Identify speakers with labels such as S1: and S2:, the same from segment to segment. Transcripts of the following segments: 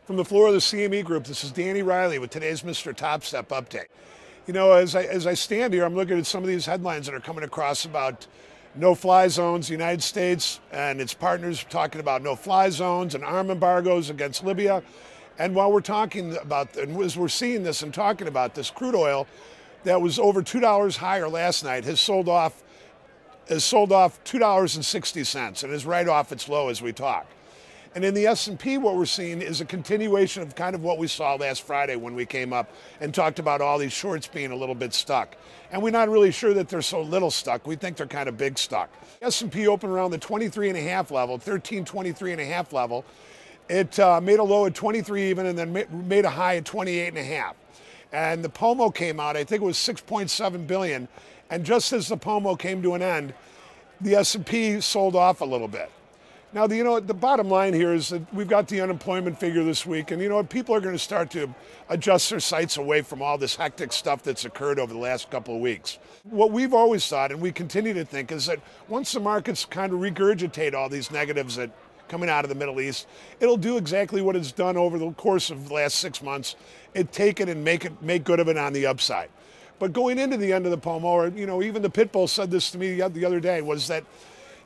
S1: From the floor of the CME Group, this is Danny Riley with today's MrTopStep update. You know, as I stand here, I'm looking at some of these headlines that are coming across about no-fly zones. The United States and its partners talking about no-fly zones and arm embargoes against Libya. And while we're talking about, and as we're seeing this and talking about this, crude oil that was over $2 higher last night has sold off $2.60 and is right off its low as we talk. And in the S&P, what we're seeing is a continuation of kind of what we saw last Friday when we came up and talked about all these shorts being a little bit stuck. And we're not really sure that they're so little stuck. We think they're kind of big stuck. S&P opened around the 23.5 level, 1323.5 level. It made a low at 23 even and then made a high at 28.5. And the POMO came out, I think it was 6.7 billion. And just as the POMO came to an end, the S&P sold off a little bit. Now, the bottom line here is that we've got the unemployment figure this week, and people are going to start to adjust their sights away from all this hectic stuff that's occurred over the last couple of weeks. What we've always thought, and we continue to think, is that once the markets kind of regurgitate all these negatives that coming out of the Middle East, it'll do exactly what it's done over the course of the last 6 months. Take it and make good of it on the upside. But going into the end of the POMO, or even the Pitbull said this to me the other day, was that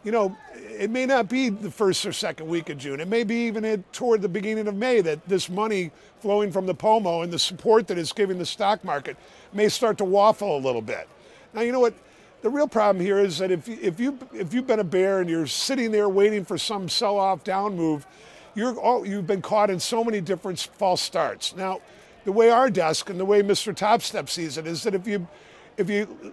S1: it may not be the first or second week of June. It may be even toward the beginning of May that this money flowing from the POMO and the support that it's giving the stock market may start to waffle a little bit. Now, you know what? The real problem here is that if you've been a bear and you're sitting there waiting for some sell-off down move, you've been caught in so many different false starts. Now, the way our desk and the way MrTopStep sees it is that if you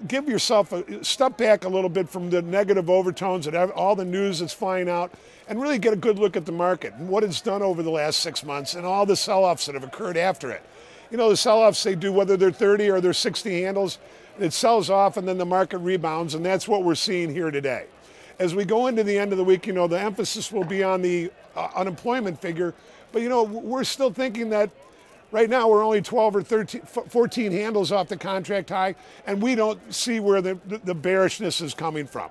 S1: give yourself a step back a little bit from the negative overtones and all the news that's flying out and really get a good look at the market and what it's done over the last 6 months and all the sell-offs that have occurred after it. The sell-offs they do, whether they're 30 or they're 60 handles, it sells off and then the market rebounds, and that's what we're seeing here today. As we go into the end of the week, the emphasis will be on the unemployment figure, but we're still thinking that right now we're only 12 or 14 handles off the contract high, and we don't see where the bearishness is coming from.